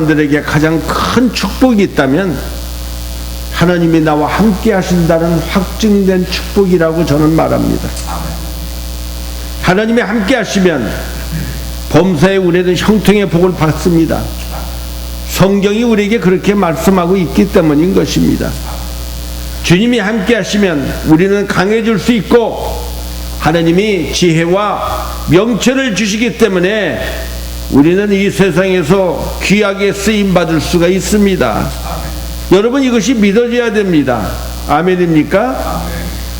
사람들에게 가장 큰 축복이 있다면 하나님이 나와 함께 하신다는 확증된 축복이라고 저는 말합니다. 하나님이 함께 하시면 범사에 우리는 형통의 복을 받습니다. 성경이 우리에게 그렇게 말씀하고 있기 때문인 것입니다. 주님이 함께 하시면 우리는 강해질 수 있고 하나님이 지혜와 명철을 주시기 때문에 우리는 이 세상에서 귀하게 쓰임받을 수가 있습니다. 여러분, 이것이 믿어져야 됩니다. 아멘입니까?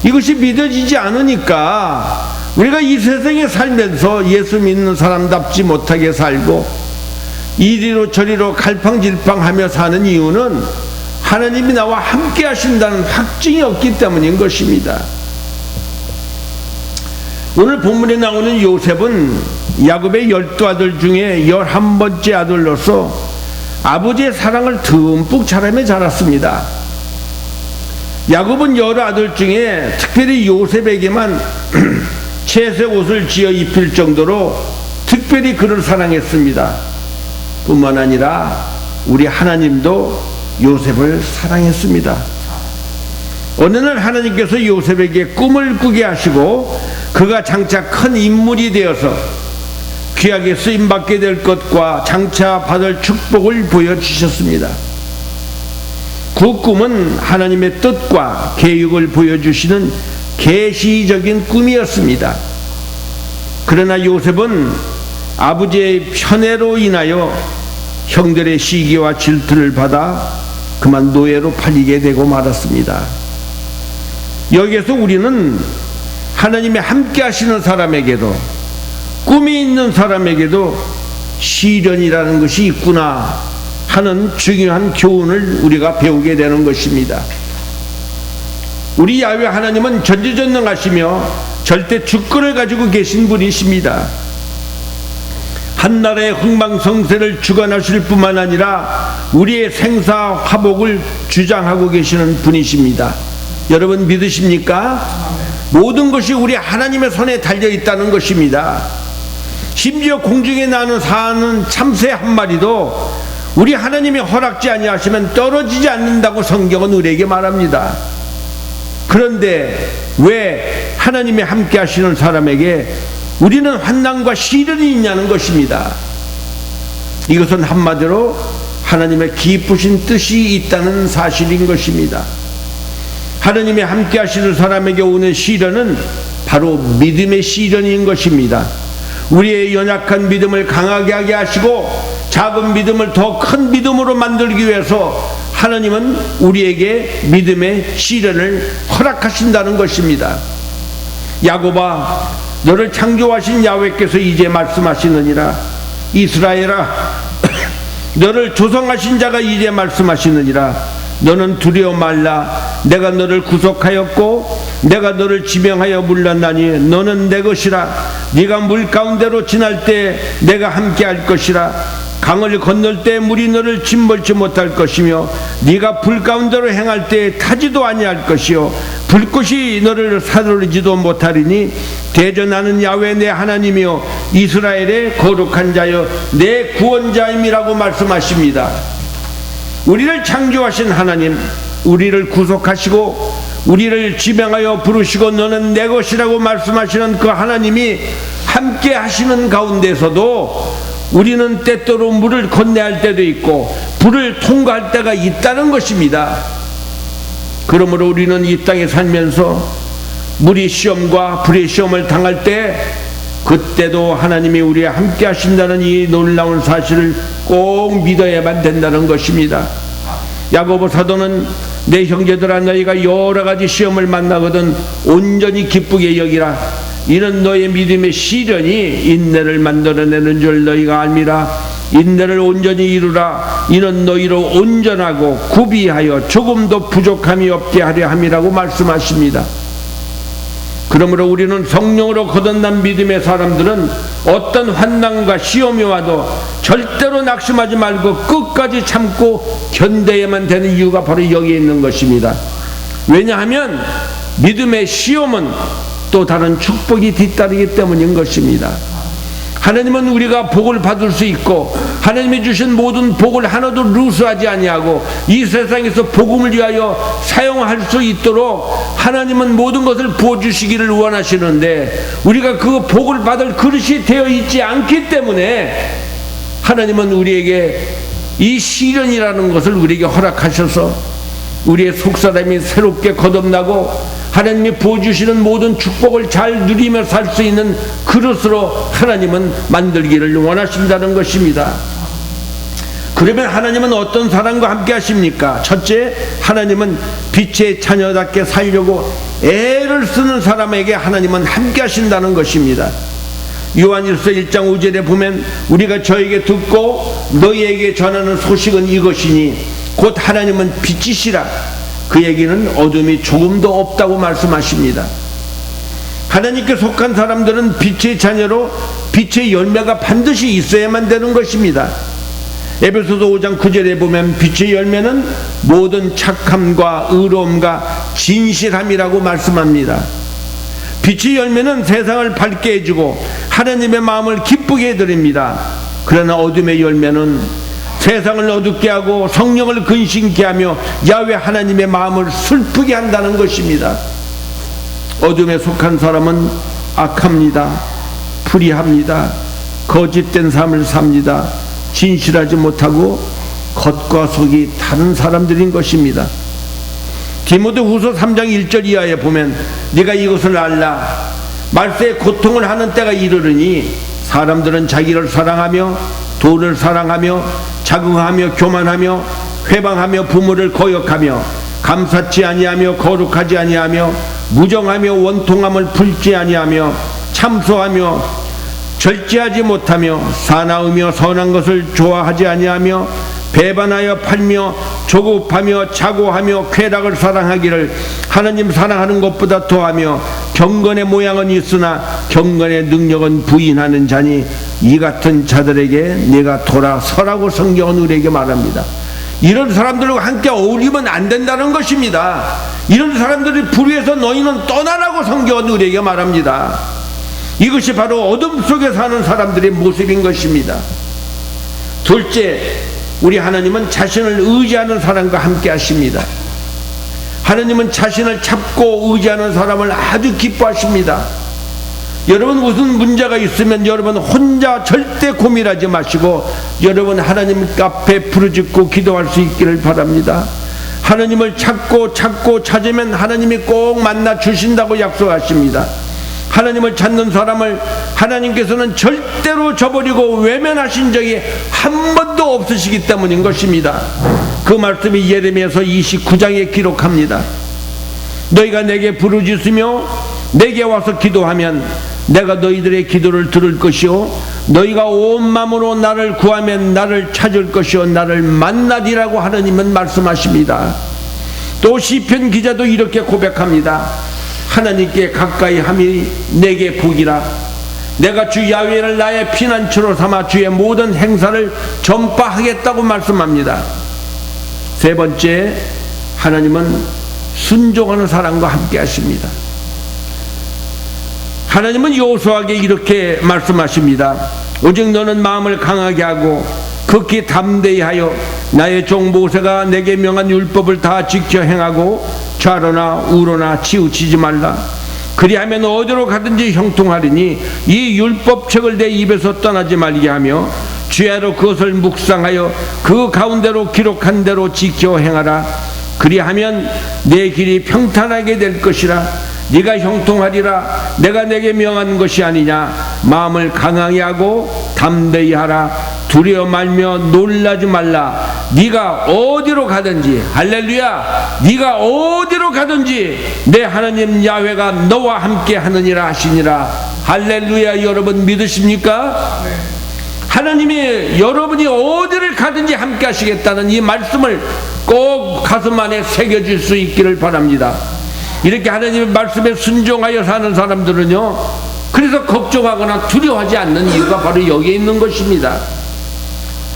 이것이 믿어지지 않으니까 우리가 이 세상에 살면서 예수 믿는 사람답지 못하게 살고 이리로 저리로 갈팡질팡하며 사는 이유는 하나님이 나와 함께 하신다는 확증이 없기 때문인 것입니다. 오늘 본문에 나오는 요셉은 야곱의 12아들 중에 11번째 아들로서 아버지의 사랑을 듬뿍 자라며 자랐습니다. 야곱은 여러 아들 중에 특별히 요셉에게만 채색 옷을 지어 입힐 정도로 특별히 그를 사랑했습니다. 뿐만 아니라 우리 하나님도 요셉을 사랑했습니다. 어느 날 하나님께서 요셉에게 꿈을 꾸게 하시고 그가 장차 큰 인물이 되어서 귀하게 쓰임받게 될 것과 장차 받을 축복을 보여주셨습니다. 그 꿈은 하나님의 뜻과 계획을 보여주시는 계시적인 꿈이었습니다. 그러나 요셉은 아버지의 편애로 인하여 형들의 시기와 질투를 받아 그만 노예로 팔리게 되고 말았습니다. 여기에서 우리는 하나님이 함께 하시는 사람에게도 꿈이 있는 사람에게도 시련이라는 것이 있구나 하는 중요한 교훈을 우리가 배우게 되는 것입니다. 우리 야훼 하나님은 전지전능하시며 절대 주권을 가지고 계신 분이십니다. 한나라의 흥망성쇠를 주관하실 뿐만 아니라 우리의 생사화복을 주장하고 계시는 분이십니다. 여러분 믿으십니까? 모든 것이 우리 하나님의 손에 달려있다는 것입니다. 심지어 공중에 사는 참새 한 마리도 우리 하나님이 허락지 아니하시면 떨어지지 않는다고 성경은 우리에게 말합니다. 그런데 왜 하나님이 함께 하시는 사람에게 우리는 환난과 시련이 있냐는 것입니다. 이것은 한마디로 하나님의 기쁘신 뜻이 있다는 사실인 것입니다. 하나님이 함께 하시는 사람에게 오는 시련은 바로 믿음의 시련인 것입니다. 우리의 연약한 믿음을 강하게 하게 하시고 작은 믿음을 더 큰 믿음으로 만들기 위해서 하나님은 우리에게 믿음의 시련을 허락하신다는 것입니다. 야곱아, 너를 창조하신 야훼께서 이제 말씀하시느니라. 이스라엘아, 너를 조성하신 자가 이제 말씀하시느니라. 너는 두려워 말라. 내가 너를 구속하였고 내가 너를 지명하여 불렀나니 너는 내 것이라. 네가 물 가운데로 지날 때 내가 함께 할 것이라. 강을 건널 때 물이 너를 짓벌지 못할 것이며 네가 불 가운데로 행할 때 타지도 아니할 것이요 불꽃이 너를 사르르지도 못하리니 대저 나는 야훼 내 하나님이요 이스라엘의 거룩한 자여 내 구원자임이라고 말씀하십니다. 우리를 창조하신 하나님, 우리를 구속하시고 우리를 지명하여 부르시고 너는 내 것이라고 말씀하시는 그 하나님이 함께 하시는 가운데서도 우리는 때때로 물을 건너야 할 때도 있고 불을 통과할 때가 있다는 것입니다. 그러므로 우리는 이 땅에 살면서 물의 시험과 불의 시험을 당할 때 그때도 하나님이 우리와 함께 하신다는 이 놀라운 사실을 꼭 믿어야만 된다는 것입니다. 야고보 사도는 내 형제들아 너희가 여러 가지 시험을 만나거든 온전히 기쁘게 여기라. 이는 너의 믿음의 시련이 인내를 만들어내는 줄 너희가 알미라. 인내를 온전히 이루라. 이는 너희로 온전하고 구비하여 조금도 부족함이 없게 하려 함이라고 말씀하십니다. 그러므로 우리는 성령으로 거듭난 믿음의 사람들은 어떤 환난과 시험이 와도 절대로 낙심하지 말고 끝까지 참고 견뎌야만 되는 이유가 바로 여기에 있는 것입니다. 왜냐하면 믿음의 시험은 또 다른 축복이 뒤따르기 때문인 것입니다. 하나님은 우리가 복을 받을 수 있고 하나님이 주신 모든 복을 하나도 누수하지 아니하고 이 세상에서 복음을 위하여 사용할 수 있도록 하나님은 모든 것을 부어주시기를 원하시는데 우리가 그 복을 받을 그릇이 되어 있지 않기 때문에 하나님은 우리에게 이 시련이라는 것을 우리에게 허락하셔서 우리의 속사람이 새롭게 거듭나고 하나님이 부어주시는 모든 축복을 잘 누리며 살 수 있는 그릇으로 하나님은 만들기를 원하신다는 것입니다. 그러면 하나님은 어떤 사람과 함께 하십니까? 첫째, 하나님은 빛의 자녀답게 살려고 애를 쓰는 사람에게 하나님은 함께 하신다는 것입니다. 요한일서 1장 5절에 보면 우리가 저에게 듣고 너희에게 전하는 소식은 이것이니 곧 하나님은 빛이시라. 그 얘기는 어둠이 조금도 없다고 말씀하십니다. 하나님께 속한 사람들은 빛의 자녀로 빛의 열매가 반드시 있어야만 되는 것입니다. 에베소서 5장 9절에 보면 빛의 열매는 모든 착함과 의로움과 진실함이라고 말씀합니다. 빛의 열매는 세상을 밝게 해주고 하나님의 마음을 기쁘게 해드립니다. 그러나 어둠의 열매는 세상을 어둡게 하고 성령을 근심케 하며 야훼 하나님의 마음을 슬프게 한다는 것입니다. 어둠에 속한 사람은 악합니다. 불의합니다. 거짓된 삶을 삽니다. 진실하지 못하고 겉과 속이 다른 사람들인 것입니다. 디모데후서 3장 1절 이하에 보면 네가 이것을 알라. 말세에 고통을 하는 때가 이르르니 사람들은 자기를 사랑하며 돈을 사랑하며 자긍하며 교만하며 회방하며 부모를 거역하며 감사치 아니하며 거룩하지 아니하며 무정하며 원통함을 풀지 아니하며 참소하며 절제하지 못하며 사나우며 선한 것을 좋아하지 아니하며 배반하여 팔며 조급하며 자고하며 쾌락을 사랑하기를 하나님 사랑하는 것보다 더하며 경건의 모양은 있으나 경건의 능력은 부인하는 자니 이 같은 자들에게 내가 돌아서라고 성경은 우리에게 말합니다. 이런 사람들과 함께 어울리면 안 된다는 것입니다. 이런 사람들이 불의해서 너희는 떠나라고 성경은 우리에게 말합니다. 이것이 바로 어둠 속에 사는 사람들의 모습인 것입니다. 둘째, 우리 하나님은 자신을 의지하는 사람과 함께 하십니다. 하나님은 자신을 찾고 의지하는 사람을 아주 기뻐하십니다. 여러분 무슨 문제가 있으면 여러분 혼자 절대 고민하지 마시고 여러분 하나님 앞에 부르짖고 기도할 수 있기를 바랍니다. 하나님을 찾고 찾으면 하나님이 꼭 만나 주신다고 약속하십니다. 하나님을 찾는 사람을 하나님께서는 절대로 저버리고 외면하신 적이 한 번도 없으시기 때문인 것입니다. 그 말씀이 예레미야서 29장에 기록합니다. 너희가 내게 부르짖으며 내게 와서 기도하면 내가 너희들의 기도를 들을 것이요 너희가 온 마음으로 나를 구하면 나를 찾을 것이요 나를 만나리라고 하나님은 말씀하십니다. 또 시편 기자도 이렇게 고백합니다. 하나님께 가까이 함이 내게 복이라. 내가 주 야훼를 나의 피난처로 삼아 주의 모든 행사를 전파하겠다고 말씀합니다. 세 번째, 하나님은 순종하는 사람과 함께 하십니다. 하나님은 여호수아에게 이렇게 말씀하십니다. 오직 너는 마음을 강하게 하고 극히 담대히 하여 나의 종 모세가 내게 명한 율법을 다 지켜 행하고 좌로나 우로나 치우치지 말라. 그리하면 어디로 가든지 형통하리니 이 율법책을 내 입에서 떠나지 말게 하며 주야로 그것을 묵상하여 그 가운데로 기록한 대로 지켜 행하라. 그리하면 내 길이 평탄하게 될 것이라. 네가 형통하리라. 내가 내게 명한 것이 아니냐. 마음을 강하게 하고 담대히 하라. 두려워 말며 놀라지 말라. 네가 어디로 가든지, 할렐루야, 네가 어디로 가든지 내 하나님 야훼가 너와 함께 하느니라 하시니라. 할렐루야. 여러분 믿으십니까? 네. 하나님이 여러분이 어디를 가든지 함께 하시겠다는 이 말씀을 꼭 가슴 안에 새겨질 수 있기를 바랍니다. 이렇게 하나님의 말씀에 순종하여 사는 사람들은요, 그래서 걱정하거나 두려워하지 않는 이유가 바로 여기에 있는 것입니다.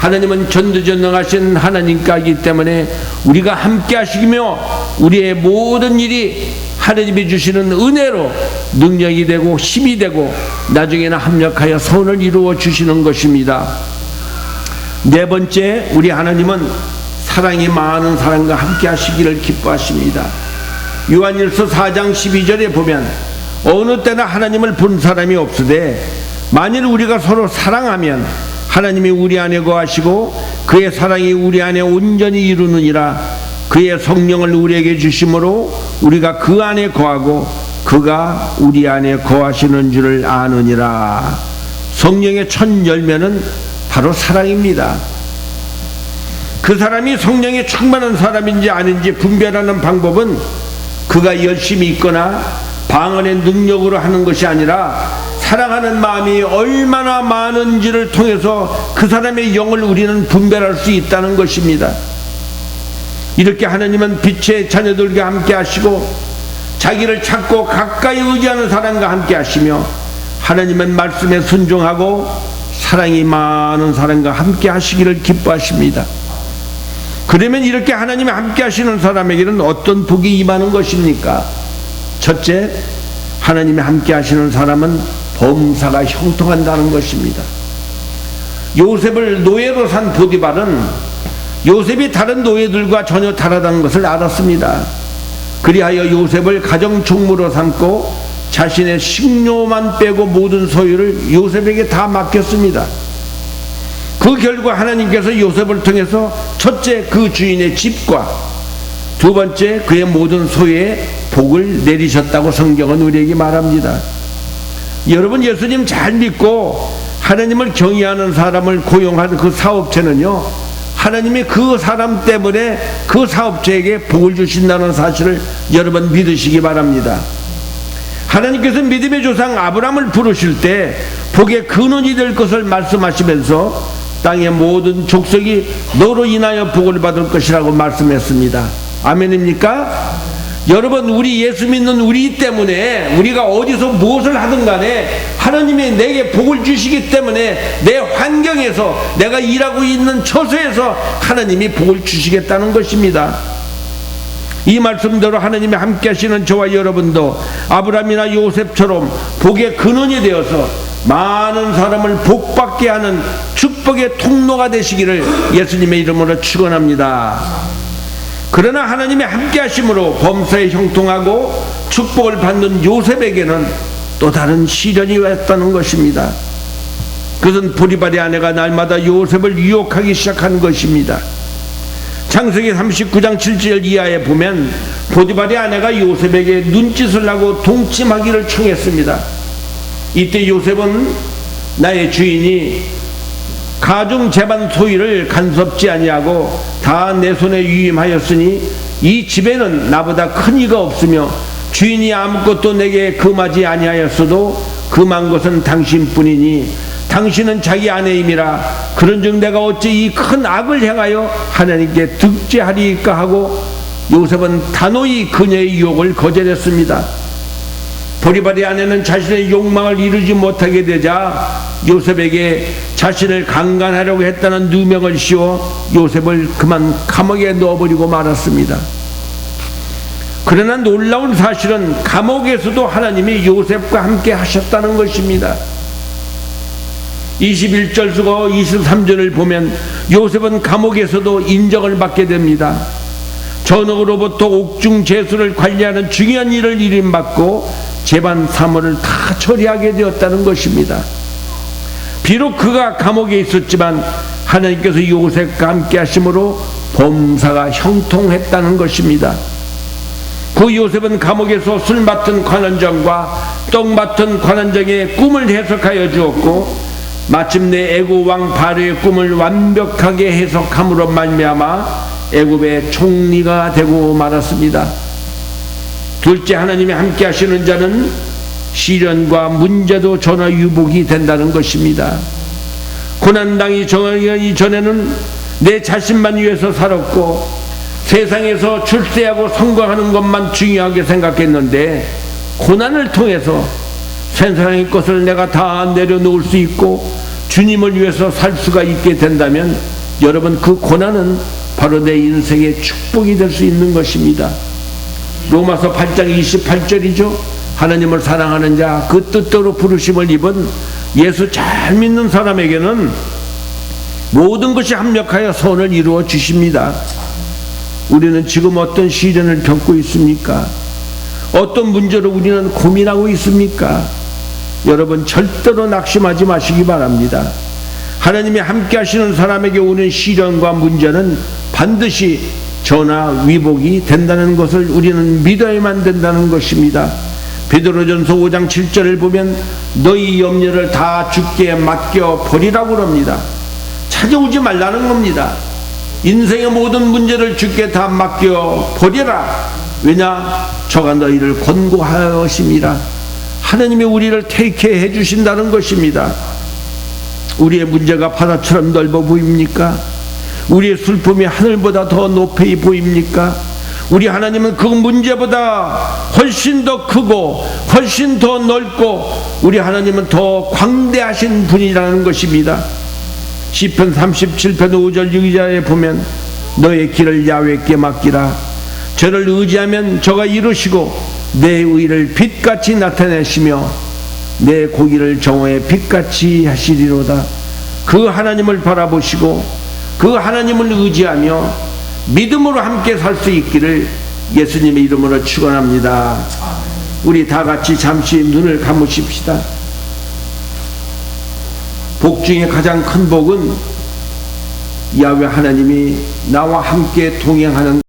하나님은 전도전능하신 하나님이기 때문에 우리가 함께 하시며 우리의 모든 일이 하나님이 주시는 은혜로 능력이 되고 힘이 되고 나중에는 합력하여 선을 이루어 주시는 것입니다. 네 번째, 우리 하나님은 사랑이 많은 사람과 함께 하시기를 기뻐하십니다. 요한일서 4장 12절에 보면 어느 때나 하나님을 본 사람이 없으되 만일 우리가 서로 사랑하면 하나님이 우리 안에 거하시고 그의 사랑이 우리 안에 온전히 이루느니라. 그의 성령을 우리에게 주심으로 우리가 그 안에 거하고 그가 우리 안에 거하시는 줄을 아느니라. 성령의 첫 열매는 바로 사랑입니다. 그 사람이 성령에 충만한 사람인지 아닌지 분별하는 방법은 그가 열심히 있거나 방언의 능력으로 하는 것이 아니라 사랑하는 마음이 얼마나 많은지를 통해서 그 사람의 영을 우리는 분별할 수 있다는 것입니다. 이렇게 하나님은 빛의 자녀들과 함께 하시고 자기를 찾고 가까이 의지하는 사람과 함께 하시며 하나님의 말씀에 순종하고 사랑이 많은 사람과 함께 하시기를 기뻐하십니다. 그러면 이렇게 하나님이 함께 하시는 사람에게는 어떤 복이 임하는 것입니까? 첫째, 하나님이 함께 하시는 사람은 범사가 형통한다는 것입니다. 요셉을 노예로 산 보디발은 요셉이 다른 노예들과 전혀 다르다는 것을 알았습니다. 그리하여 요셉을 가정총무로 삼고 자신의 식료만 빼고 모든 소유를 요셉에게 다 맡겼습니다. 그 결과 하나님께서 요셉을 통해서 첫째, 그 주인의 집과 두 번째, 그의 모든 소유에 복을 내리셨다고 성경은 우리에게 말합니다. 여러분, 예수님 잘 믿고 하나님을 경외하는 사람을 고용한 그 사업체는요, 하나님이 그 사람 때문에 그 사업체에게 복을 주신다는 사실을 여러분 믿으시기 바랍니다. 하나님께서 믿음의 조상 아브라함을 부르실 때 복의 근원이 될 것을 말씀하시면서 땅의 모든 족속이 너로 인하여 복을 받을 것이라고 말씀했습니다. 아멘입니까? 여러분, 우리 예수 믿는 우리 때문에 우리가 어디서 무엇을 하든 간에 하나님이 내게 복을 주시기 때문에 내 환경에서 내가 일하고 있는 처소에서 하나님이 복을 주시겠다는 것입니다. 이 말씀대로 하나님이 함께 하시는 저와 여러분도 아브라함이나 요셉처럼 복의 근원이 되어서 많은 사람을 복받게 하는 축복의 통로가 되시기를 예수님의 이름으로 축원합니다. 그러나 하나님이 함께 하심으로 범사에 형통하고 축복을 받는 요셉에게는 또 다른 시련이 왔다는 것입니다. 그것은 보디발의 아내가 날마다 요셉을 유혹하기 시작한 것입니다. 창세기 39장 7절 이하에 보면 보디발의 아내가 요셉에게 눈짓을 하고 동침하기를 청했습니다. 이때 요셉은 나의 주인이 가중 재반 소유를 간섭지 아니하고 다 내 손에 유임하였으니 이 집에는 나보다 큰 이가 없으며 주인이 아무것도 내게 금하지 아니하였어도 금한 것은 당신뿐이니 당신은 자기 아내임이라 그런즉 내가 어찌 이 큰 악을 행하여 하나님께 득죄하리까 하고 요셉은 단호히 그녀의 유혹을 거절했습니다. 보디발의 아내는 자신의 욕망을 이루지 못하게 되자 요셉에게 자신을 강간하려고 했다는 누명을 씌워 요셉을 그만 감옥에 넣어버리고 말았습니다. 그러나 놀라운 사실은 감옥에서도 하나님이 요셉과 함께 하셨다는 것입니다. 21절과 23절을 보면 요셉은 감옥에서도 인정을 받게 됩니다. 전역으로부터 옥중 제수를 관리하는 중요한 일을 일임받고 재반 사무를 다 처리하게 되었다는 것입니다. 비록 그가 감옥에 있었지만 하나님께서 요셉과 함께 하심으로 범사가 형통했다는 것입니다. 그 요셉은 감옥에서 술 맡은 관원장과 떡 맡은 관원장의 꿈을 해석하여 주었고 마침내 애굽 왕 바로의 꿈을 완벽하게 해석함으로 말미암아 애굽의 총리가 되고 말았습니다. 둘째, 하나님이 함께 하시는 자는 시련과 문제도 전화 유복이 된다는 것입니다. 고난당이 정하기 전에는 내 자신만 위해서 살았고 세상에서 출세하고 성공하는 것만 중요하게 생각했는데 고난을 통해서 세상의 것을 내가 다 내려놓을 수 있고 주님을 위해서 살 수가 있게 된다면 여러분, 그 고난은 바로 내 인생의 축복이 될 수 있는 것입니다. 로마서 8장 28절이죠. 하나님을 사랑하는 자, 그 뜻대로 부르심을 입은 예수 잘 믿는 사람에게는 모든 것이 합력하여 선을 이루어 주십니다. 우리는 지금 어떤 시련을 겪고 있습니까? 어떤 문제로 우리는 고민하고 있습니까? 여러분, 절대로 낙심하지 마시기 바랍니다. 하나님이 함께 하시는 사람에게 오는 시련과 문제는 반드시 전화 위복이 된다는 것을 우리는 믿어야만 된다는 것입니다. 베드로전서 5장 7절을 보면 너희 염려를 다 주께 맡겨 버리라고 합니다. 찾아오지 말라는 겁니다. 인생의 모든 문제를 주께 다 맡겨 버려라. 왜냐? 저가 너희를 권고하심이라. 하나님이 우리를 택해 주신다는 것입니다. 우리의 문제가 바다처럼 넓어 보입니까? 우리의 슬픔이 하늘보다 더 높이 보입니까? 우리 하나님은 그 문제보다 훨씬 더 크고 훨씬 더 넓고 우리 하나님은 더 광대하신 분이라는 것입니다. 시편 37편 5절 6절에 보면 너의 길을 야훼께 맡기라. 저를 의지하면 저가 이루시고 내 의를 빛같이 나타내시며 내 고기를 정오의 빛같이 하시리로다. 그 하나님을 바라보시고 그 하나님을 의지하며 믿음으로 함께 살 수 있기를 예수님의 이름으로 축원합니다. 우리 다 같이 잠시 눈을 감으십시다. 복 중에 가장 큰 복은 야훼 하나님이 나와 함께 동행하는